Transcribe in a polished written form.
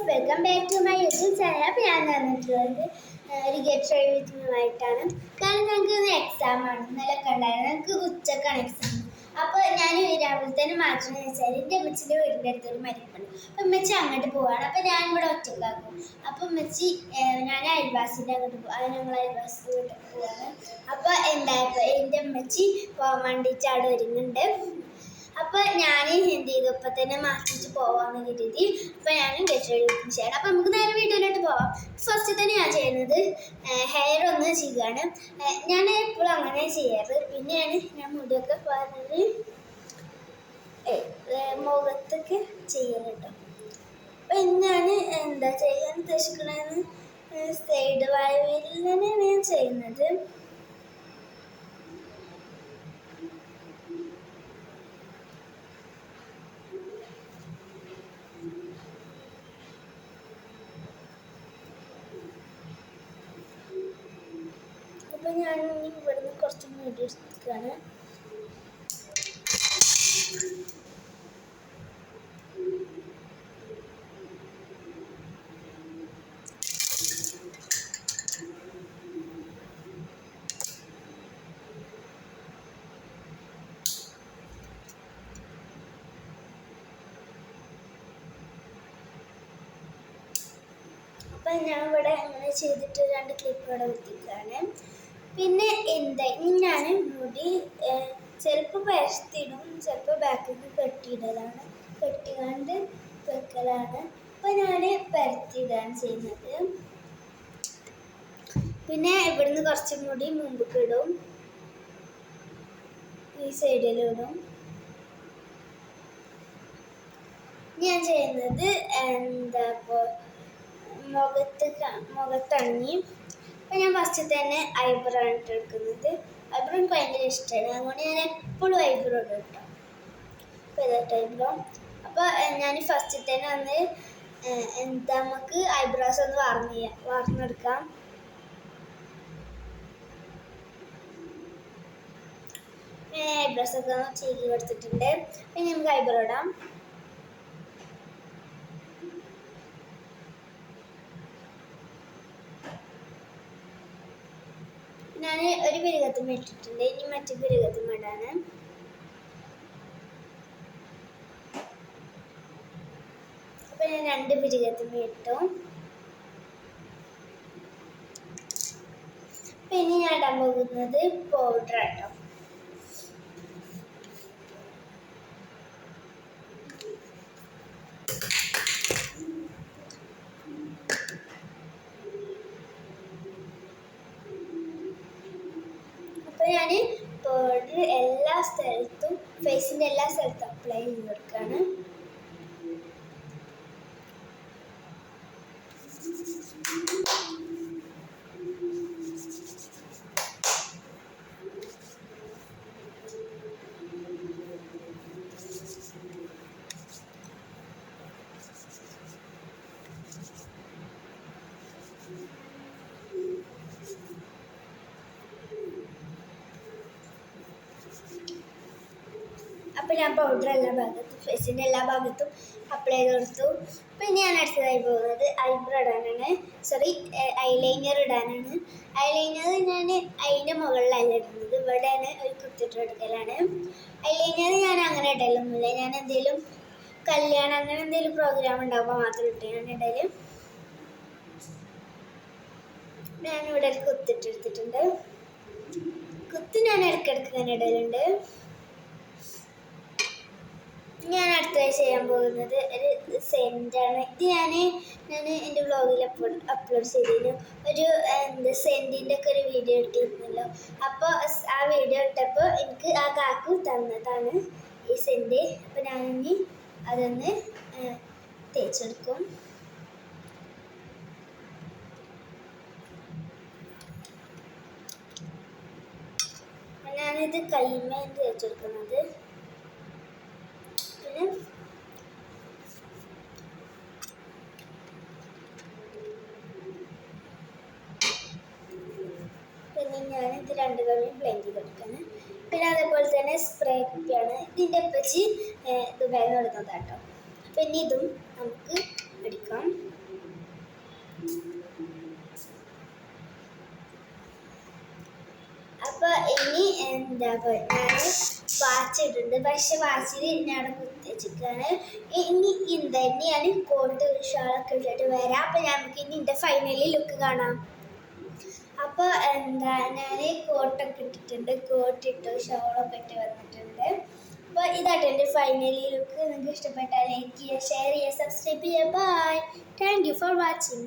Welcome back to my YouTube channel. അപ്പോൾ ഞാൻ തന്നിട്ടുള്ളത് ഒരു ഗെറ്റ് റെഡി വിത്ത് മീയുമായിട്ടാണ്. കാരണം ഞങ്ങൾക്ക് ഇന്ന് എക്സാമാണ്, ഇന്നലെ കണ്ടായിരുന്നു. ഞങ്ങൾക്ക് ഉച്ചക്കാണ് എക്സാം. അപ്പോൾ ഞാൻ രാവിലെ തന്നെ മാറ്റണമെന്ന് വെച്ചാൽ എൻ്റെ അമ്മച്ചിൻ്റെ വീടിൻ്റെ അടുത്തൊരു മരിപ്പുണ്ട്. അപ്പം അമ്മച്ചി അങ്ങോട്ട് പോവാണ്. അപ്പോൾ ഞാനിവിടെ ഒറ്റക്കാക്കും. അപ്പം അമ്മച്ചി ഞാൻ അയൽവാസിൻ്റെ അങ്ങോട്ട് പോകും. അത് ഞങ്ങൾ അയൽവാസി വീട്ടിൽ പോവാണ്. അപ്പോൾ എന്തായപ്പോൾ എൻ്റെ അമ്മച്ചി പോകാൻ വേണ്ടിയിട്ട് അവിടെ ഒരുങ്ങുന്നുണ്ട്. അപ്പോൾ ഞാൻ എന്ത് ചെയ്തു, ഇപ്പം തന്നെ മാറ്റിയിട്ട് പോവാമെന്ന് കരുതി. അപ്പോൾ ഞാനും ഗെറ്റ് റെഡി ചെയ്യണം. അപ്പോൾ നമുക്ക് നേരെ വീട്ടിലോട്ട് പോവാം. ഫസ്റ്റ് തന്നെ ഞാൻ ചെയ്യുന്നത് ഹെയർ ഒന്ന് ചെയ്യുകയാണ്. ഞാൻ എപ്പോഴും അങ്ങനെ ചെയ്യാറ്. പിന്നെയാണ് ഞാൻ മുടിയൊക്കെ പറഞ്ഞത് മുഖത്തൊക്കെ ചെയ്യാറ് കേട്ടോ. അപ്പം ഞാൻ എന്താ ചെയ്യാൻ ഉദ്ദേശിക്കണമെന്ന് സൈഡ് വായുവിൽ തന്നെയാണ് ഞാൻ ചെയ്യുന്നത്. അപ്പം ഞാൻ ഇവിടുന്ന് കുറച്ച് മുടി എടുക്കുകയാണ്. അപ്പം ഞാൻ ഇവിടെ അങ്ങനെ ചെയ്തിട്ട് 2 ക്ലിപ്പ് ഇവിടെ കുത്തിക്കുകയാണ്. പിന്നെ എന്താ ഞാൻ മുടി ചിലപ്പോൾ പരത്തിയിടും, ചിലപ്പോൾ ബാക്കിലേക്ക് കെട്ടിക്കാണ്ട് വെക്കലാണ്. അപ്പം ഞാൻ പരത്തിയിടാണ് ചെയ്യുന്നത്. പിന്നെ ഇവിടുന്ന് കുറച്ചും കൂടി മുമ്പൊക്കെ ഇടും, ഈ സൈഡിലിടും. ഞാൻ ചെയ്യുന്നത് എന്താ ഇപ്പോൾ മുഖത്തണിഞ്ഞ്. അപ്പം ഞാൻ ഫസ്റ്റ് തന്നെ ഐബ്രോ ആണ് എടുക്കുന്നത്. ഐബ്രോ എനിക്ക് ഭയങ്കര ഇഷ്ടമാണ്, അതുകൊണ്ട് ഞാൻ എപ്പോഴും ഐബ്രോ ഇടും കേട്ടോ. അപ്പോൾ ഇതായിട്ട് ഐബ്രോ. അപ്പോൾ ഞാൻ ഫസ്റ്റ് തന്നെ ഒന്ന് എന്താ നമുക്ക് ഐബ്രോസ് ഒന്ന് വാർന്നെടുക്കാം. ഐബ്രോസ് ഒക്കെ ചെയ്ത് കൊടുത്തിട്ടുണ്ട്. പിന്നെ നമുക്ക് ഐബ്രോ ഇടാം. ഞാൻ ഒരു പിരുകത്തും ഇട്ടിട്ടുണ്ട്, ഇനി മറ്റു പിരുകത്തും ഇടാണ്. അപ്പം ഞാൻ 2 പിരുകത്തും ഇട്ടു. പിന്നെ ഞാൻ ഇടാൻ പോകുന്നത് പൗഡർ ആട്ടോ. അപ്പോൾ ഞാൻ പൗഡർ എല്ലാ സ്ഥലത്തും, ഫേസിൻ്റെ എല്ലാ സ്ഥലത്തും അപ്ലൈ ചെയ്ത് കൊടുക്കുകയാണ്. അപ്പോൾ ഞാൻ പൗഡർ എല്ലാ ഭാഗത്തും, ഫേസിൻ്റെ എല്ലാ ഭാഗത്തും അപ്ലൈ ചെയ്ത് കൊടുത്തു. പിന്നെ ഞാൻ അടുത്തതായി പോകുന്നത് ഐബ്രോ ഇടാനാണ്, ഐലൈനർ ഇടാനാണ്. ഐലൈനർ ഞാൻ അതിൻ്റെ മുകളിലല്ല ഇടുന്നത്, ഇവിടെയാണ് ഒരു കുത്തിട്ട് എടുക്കലാണ്. ഐലൈനർ ഞാൻ അങ്ങനെ ഇടലൊന്നുമില്ല. ഞാൻ എന്തെങ്കിലും കല്യാണം അങ്ങനെ എന്തെങ്കിലും പ്രോഗ്രാം ഉണ്ടാകുമ്പോൾ മാത്രം ഇട്ട് ഞാൻ ഇടല്. ഞാനിവിടെ ഒരു കുത്തിട്ടെടുത്തിട്ടുണ്ട്. കുത്ത് ഞാൻ ഇടയ്ക്കിടയ്ക്ക് തന്നെ ഇടലുണ്ട്. ഞാൻ അടുത്തതായി ചെയ്യാൻ പോകുന്നത് ഒരു സെൻറ്റാണ്. ഇത് ഞാൻ എൻ്റെ വ്ളോഗിൽ അപ്ലോഡ് ചെയ്തിരുന്നു. ഒരു സെൻറ്റിൻ്റെ ഒക്കെ ഒരു വീഡിയോ ഇട്ടിരുന്നല്ലോ. അപ്പോൾ ആ വീഡിയോ ഇട്ടപ്പോൾ എനിക്ക് ആ കാക്കു തന്നതാണ് ഈ സെൻറ്റ്. അപ്പോൾ ഞാനിനി അതൊന്ന് തേച്ചെടുക്കും. ഞാനിത് കൈമേൽ തേച്ചെടുക്കുന്നത്. പിന്നെ ഞാനിത് 2 കവിയും ബ്ലെൻഡ് ചെയ്തെടുക്കാണ്. പിന്നെ അതേപോലെ തന്നെ സ്പ്രേ കുപ്പിയാണ്. ഇതിൻ്റെ അപ്പച്ചി ദുബായിൽ നിന്ന് കൊടുക്കുന്നതാട്ടോ. പിന്നെ ഇതും നമുക്ക് അടിക്കാം. എന്താ ഞാൻ വാച്ച് ഇടുന്നുണ്ട്, പക്ഷെ വാച്ചിൽ ഞാൻ കുത്തി വെച്ചിട്ടാണ്. ഇനി ഞാൻ കോട്ട് ഷാളൊക്കെ ഇട്ടിട്ട് വരാം. അപ്പൊ നമുക്ക് ഇനി എൻ്റെ ഫൈനലി ലുക്ക് കാണാം. അപ്പോൾ ഞാൻ കോട്ടൊക്കെ ഇട്ടിട്ടുണ്ട്, കോട്ടിട്ടു ഷോളൊക്കെ ഇട്ട് വന്നിട്ടുണ്ട്. അപ്പോൾ ഇതായിട്ട് എൻ്റെ ഫൈനലി ലുക്ക്. നിങ്ങൾക്ക് ഇഷ്ടപ്പെട്ടാൽ ലൈക്ക് ചെയ്യുക, ഷെയർ ചെയ്യുക, സബ്സ്ക്രൈബ് ചെയ്യുക. Bye, thank you for watching.